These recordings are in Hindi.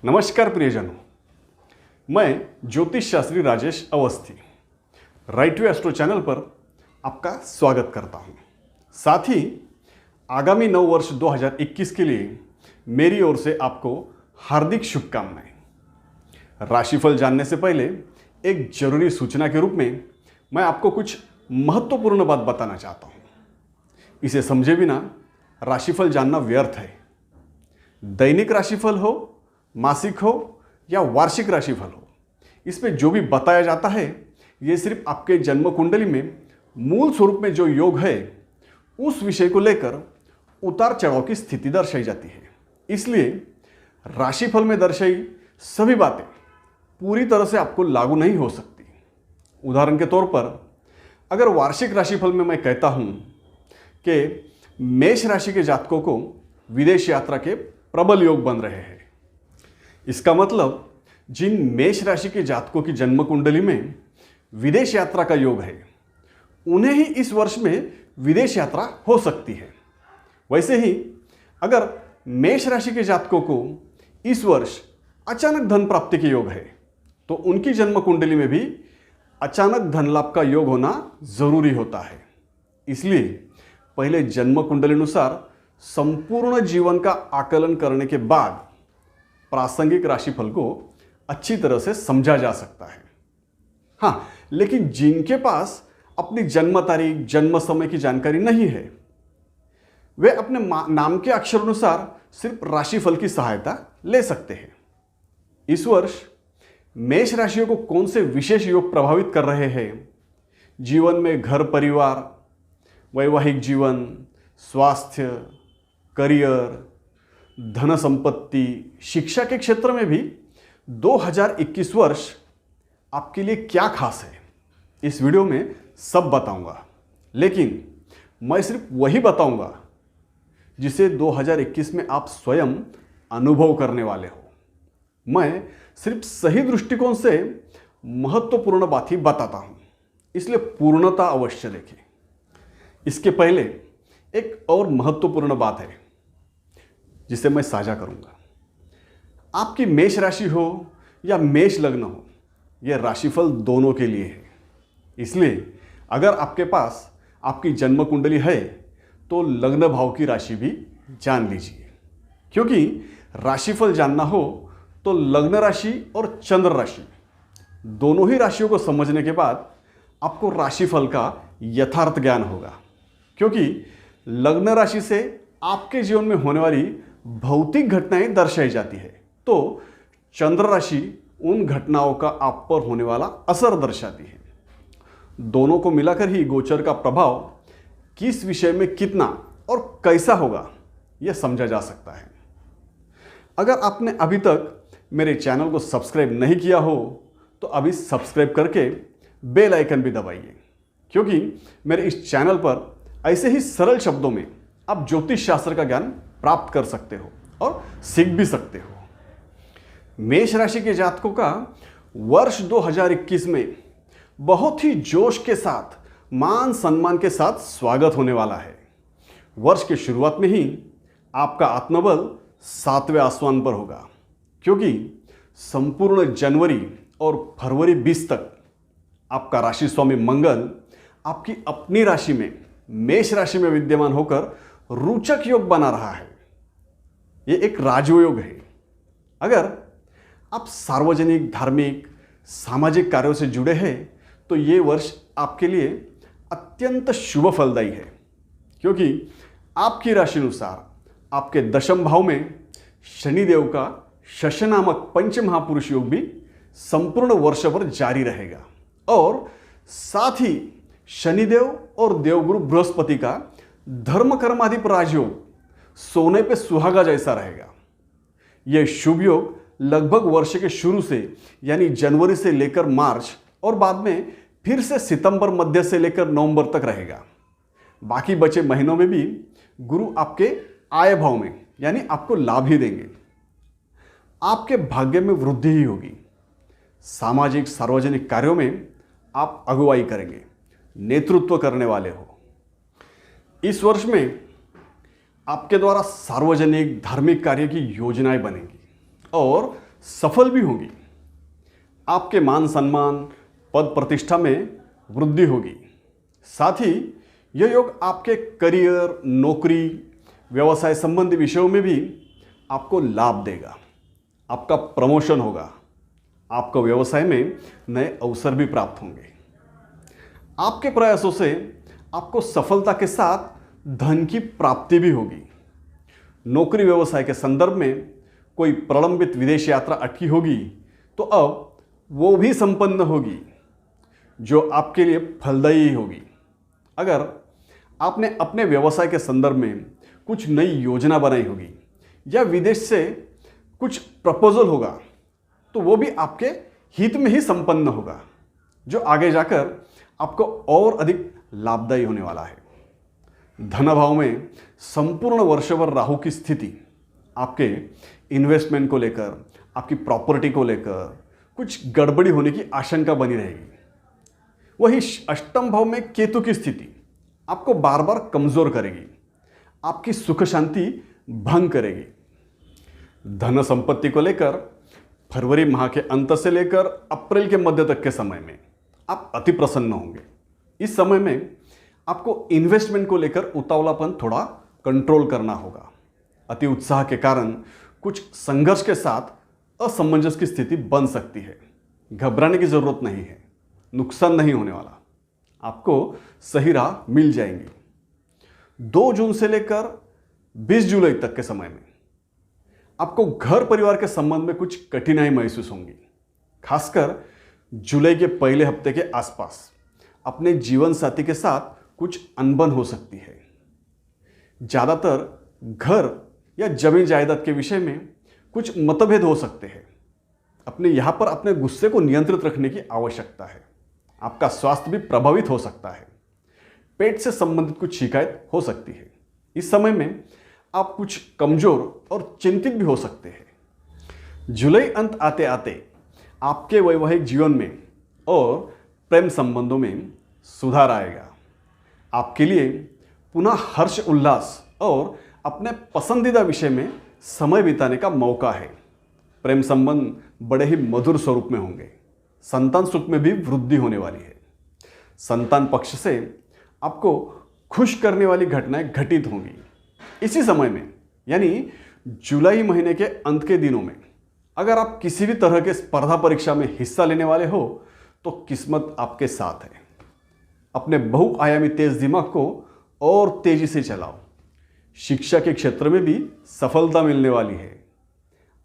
नमस्कार प्रियजनों, मैं ज्योतिष शास्त्री Rajesh Awasthi right to astro channel पर आपका स्वागत करता हूं। साथ ही आगामी नव वर्ष 2021 के लिए मेरी ओर से आपको हार्दिक शुभकामनाएं। राशिफल जानने से पहले एक जरूरी सूचना के रूप में मैं आपको कुछ महत्वपूर्ण बात बताना चाहता हूं। इसे समझे बिना राशिफल जानना व्यर्थ है। दैनिक राशिफल हो, मासिक हो या वार्षिक राशिफल हो, इसमें जो भी बताया जाता है ये सिर्फ आपके जन्म कुंडली में मूल स्वरूप में जो योग है उस विषय को लेकर उतार चढ़ाव की स्थिति दर्शाई जाती है। इसलिए राशिफल में दर्शाई सभी बातें पूरी तरह से आपको लागू नहीं हो सकती। उदाहरण के तौर पर अगर वार्षिक राशिफल में मैं कहता हूं कि मेष राशि के जातकों को विदेश यात्रा के प्रबल योग बन रहे हैं, इसका मतलब जिन मेष राशि के जातकों की जन्म कुंडली में विदेश यात्रा का योग है उन्हें ही इस वर्ष में विदेश यात्रा हो सकती है। वैसे ही अगर मेष राशि के जातकों को इस वर्ष अचानक धन प्राप्ति के योग है तो उनकी जन्म कुंडली में भी अचानक धन लाभ का योग होना जरूरी होता है। इसलिए पहले जन्म कुंडली अनुसार संपूर्ण जीवन का आकलन करने के बाद प्रासंगिक राशिफल को अच्छी तरह से समझा जा सकता है। हाँ, लेकिन जिनके पास अपनी जन्म तारीख, जन्म समय की जानकारी नहीं है, वे अपने नाम के अक्षर अनुसार सिर्फ राशिफल की सहायता ले सकते हैं। इस वर्ष मेष राशियों को कौन से विशेष योग प्रभावित कर रहे हैं? जीवन में घर परिवार, वैवाहिक जीवन, स्वास्थ्य, करियर, धन संपत्ति, शिक्षा के क्षेत्र में भी 2021 वर्ष आपके लिए क्या खास है, इस वीडियो में सब बताऊंगा। लेकिन मैं सिर्फ वही बताऊंगा जिसे 2021 में आप स्वयं अनुभव करने वाले हो। मैं सिर्फ सही दृष्टिकोण से महत्वपूर्ण बात ही बताता हूं, इसलिए पूर्णता अवश्य देखें। इसके पहले एक और महत्वपूर्ण बात है जिसे मैं साझा करूंगा। आपकी मेष राशि हो या मेष लग्न हो, यह राशिफल दोनों के लिए है। इसलिए अगर आपके पास आपकी जन्म कुंडली है तो लग्न भाव की राशि भी जान लीजिए, क्योंकि राशिफल जानना हो तो लग्न राशि और चंद्र राशि दोनों ही राशियों को समझने के बाद आपको राशिफल का यथार्थ ज्ञान होगा। क्योंकि लग्न राशि से आपके जीवन में होने वाली भौतिक घटनाएं दर्शाई जाती है, तो चंद्र राशि उन घटनाओं का आप पर होने वाला असर दर्शाती है। दोनों को मिलाकर ही गोचर का प्रभाव किस विषय में कितना और कैसा होगा यह समझा जा सकता है। अगर आपने अभी तक मेरे चैनल को सब्सक्राइब नहीं किया हो तो अभी सब्सक्राइब करके बेल आइकन भी दबाइए, क्योंकि मेरे इस चैनल पर ऐसे ही सरल शब्दों में आप ज्योतिष शास्त्र का ज्ञान प्राप्त कर सकते हो और सीख भी सकते हो। मेष राशि के जातकों का वर्ष 2021 में बहुत ही जोश के साथ, मान सम्मान के साथ स्वागत होने वाला है। वर्ष के शुरुआत में ही आपका आत्मबल 7वें आसमान पर होगा, क्योंकि संपूर्ण जनवरी और फरवरी 20 तक आपका राशि स्वामी मंगल आपकी अपनी राशि में, मेष राशि में विद्यमान होकर रोचक योग बना रहा है। यह एक राजयोग है। अगर आप सार्वजनिक, धार्मिक, सामाजिक कार्यों से जुड़े हैं तो ये वर्ष आपके लिए अत्यंत शुभ फलदायी है, क्योंकि आपकी राशि अनुसार आपके दशम भाव में शनिदेव का शश नामक पंच महापुरुष योग भी संपूर्ण वर्ष भर जारी रहेगा, और साथ ही शनिदेव और देवगुरु बृहस्पति का धर्म कर्माधिप राजयोग सोने पे सुहागा जैसा रहेगा। यह शुभ योग लगभग वर्ष के शुरू से यानी जनवरी से लेकर मार्च और बाद में फिर से सितंबर मध्य से लेकर नवंबर तक रहेगा। बाकी बचे महीनों में भी गुरु आपके आय भाव में यानी आपको लाभ ही देंगे। आपके भाग्य में वृद्धि ही होगी। सामाजिक, सार्वजनिक कार्यों में आप अगुवाई करेंगे, नेतृत्व करने वाले हो। इस वर्ष में आपके द्वारा सार्वजनिक, धार्मिक कार्य की योजनाएं बनेंगी और सफल भी होंगी। आपके मान सम्मान, पद प्रतिष्ठा में वृद्धि होगी। साथ ही यह योग आपके करियर, नौकरी, व्यवसाय संबंधी विषयों में भी आपको लाभ देगा। आपका प्रमोशन होगा। आपको व्यवसाय में नए अवसर भी प्राप्त होंगे। आपके प्रयासों से आपको सफलता के साथ धन की प्राप्ति भी होगी। नौकरी व्यवसाय के संदर्भ में कोई प्रलंबित विदेश यात्रा अटकी होगी तो अब वो भी संपन्न होगी, जो आपके लिए फलदायी होगी। अगर आपने अपने व्यवसाय के संदर्भ में कुछ नई योजना बनाई होगी या विदेश से कुछ प्रपोजल होगा तो वो भी आपके हित में ही संपन्न होगा, जो आगे जाकर आपको और अधिक लाभदायी होने वाला है। धन भाव में संपूर्ण वर्षभर राहु की स्थिति आपके इन्वेस्टमेंट को लेकर, आपकी प्रॉपर्टी को लेकर कुछ गड़बड़ी होने की आशंका बनी रहेगी। वही अष्टम भाव में केतु की स्थिति आपको बार बार कमजोर करेगी, आपकी सुख शांति भंग करेगी। धन संपत्ति को लेकर फरवरी माह के अंत से लेकर अप्रैल के मध्य तक के समय में आप अति प्रसन्न होंगे। इस समय में आपको इन्वेस्टमेंट को लेकर उतावलापन थोड़ा कंट्रोल करना होगा। अति उत्साह के कारण कुछ संघर्ष के साथ असमंजस की स्थिति बन सकती है। घबराने की जरूरत नहीं है, नुकसान नहीं होने वाला, आपको सही राह मिल जाएंगी। 2 जून से लेकर 20 जुलाई तक के समय में आपको घर परिवार के संबंध में कुछ कठिनाई महसूस होंगी। खासकर जुलाई के पहले हफ्ते के आसपास अपने जीवन साथी के साथ कुछ अनबन हो सकती है। ज़्यादातर घर या जमीन जायदाद के विषय में कुछ मतभेद हो सकते हैं। यहाँ पर अपने गुस्से को नियंत्रित रखने की आवश्यकता है। आपका स्वास्थ्य भी प्रभावित हो सकता है। पेट से संबंधित कुछ शिकायत हो सकती है। इस समय में आप कुछ कमजोर और चिंतित भी हो सकते हैं। जुलाई अंत आते आते आपके वैवाहिक जीवन में और प्रेम संबंधों में सुधार आएगा। आपके लिए पुनः हर्ष उल्लास और अपने पसंदीदा विषय में समय बिताने का मौका है। प्रेम संबंध बड़े ही मधुर स्वरूप में होंगे। संतान सुख में भी वृद्धि होने वाली है। संतान पक्ष से आपको खुश करने वाली घटनाएं घटित होंगी। इसी समय में यानी जुलाई महीने के अंत के दिनों में अगर आप किसी भी तरह के स्पर्धा परीक्षा में हिस्सा लेने वाले हो तो किस्मत आपके साथ है। अपने बहुआयामी तेज दिमाग को और तेजी से चलाओ। शिक्षा के क्षेत्र में भी सफलता मिलने वाली है।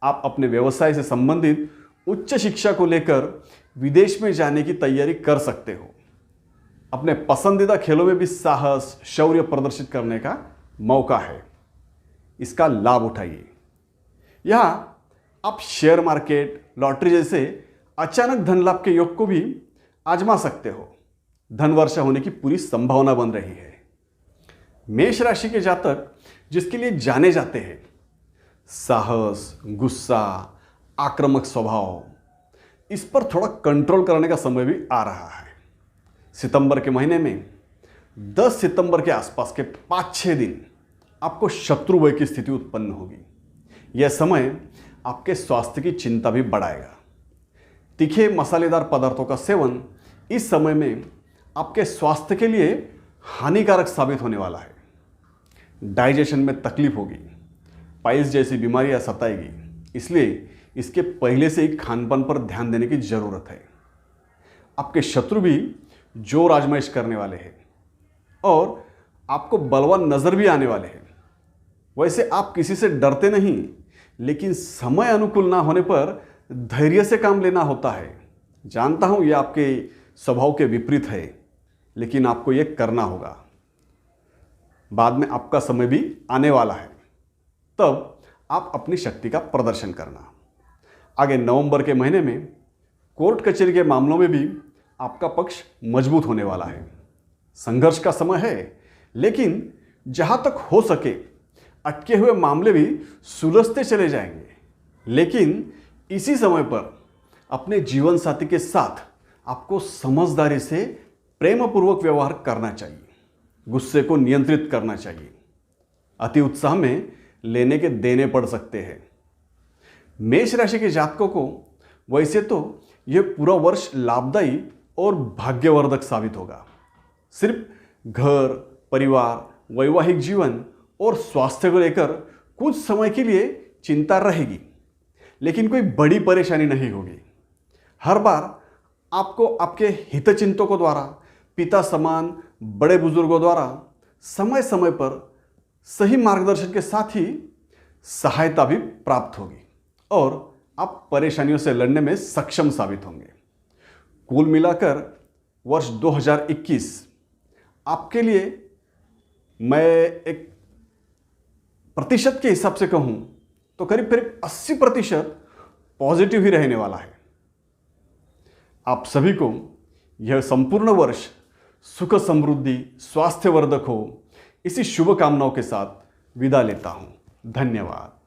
आप अपने व्यवसाय से संबंधित उच्च शिक्षा को लेकर विदेश में जाने की तैयारी कर सकते हो। अपने पसंदीदा खेलों में भी साहस, शौर्य प्रदर्शित करने का मौका है। इसका लाभ उठाइए। यहाँ आप शेयर मार्केट, लॉटरी जैसे अचानक धन लाभ के योग को भी आजमा सकते हो। धन वर्षा होने की पूरी संभावना बन रही है। मेष राशि के जातक जिसके लिए जाने जाते हैं, साहस, गुस्सा, आक्रामक स्वभाव, इस पर थोड़ा कंट्रोल करने का समय भी आ रहा है। सितंबर के महीने में 10 सितंबर के आसपास के 5-6 दिन आपको शत्रु भय की स्थिति उत्पन्न होगी। यह समय आपके स्वास्थ्य की चिंता भी बढ़ाएगा। तीखे मसालेदार पदार्थों का सेवन इस समय में आपके स्वास्थ्य के लिए हानिकारक साबित होने वाला है। डाइजेशन में तकलीफ होगी, पाइल्स जैसी बीमारियां सताएगी, इसलिए इसके पहले से ही खानपान पर ध्यान देने की जरूरत है। आपके शत्रु भी जोर आजमाइश करने वाले हैं और आपको बलवान नजर भी आने वाले हैं। वैसे आप किसी से डरते नहीं, लेकिन समय अनुकूल ना होने पर धैर्य से काम लेना होता है। जानता हूं यह आपके स्वभाव के विपरीत है, लेकिन आपको यह करना होगा। बाद में आपका समय भी आने वाला है, तब आप अपनी शक्ति का प्रदर्शन करना। आगे नवंबर के महीने में कोर्ट कचहरी के मामलों में भी आपका पक्ष मजबूत होने वाला है। संघर्ष का समय है, लेकिन जहां तक हो सके अटके हुए मामले भी सुलझते चले जाएंगे। लेकिन इसी समय पर अपने जीवन साथी के साथ आपको समझदारी से प्रेमपूर्वक व्यवहार करना चाहिए। गुस्से को नियंत्रित करना चाहिए। अति उत्साह में लेने के देने पड़ सकते हैं। मेष राशि के जातकों को वैसे तो यह पूरा वर्ष लाभदायी और भाग्यवर्धक साबित होगा। सिर्फ घर, परिवार, वैवाहिक जीवन और स्वास्थ्य को लेकर कुछ समय के लिए चिंता रहेगी, लेकिन कोई बड़ी परेशानी नहीं होगी। हर बार आपको आपके हितचिंतकों द्वारा, पिता समान बड़े बुजुर्गों द्वारा समय समय पर सही मार्गदर्शन के साथ ही सहायता भी प्राप्त होगी और आप परेशानियों से लड़ने में सक्षम साबित होंगे। कुल मिलाकर वर्ष 2021 आपके लिए मैं एक प्रतिशत के हिसाब से कहूं तो करीब करीब 80% पॉजिटिव ही रहने वाला है। आप सभी को यह संपूर्ण वर्ष सुख समृद्धि स्वास्थ्यवर्धक हो, इसी शुभकामनाओं के साथ विदा लेता हूं। धन्यवाद।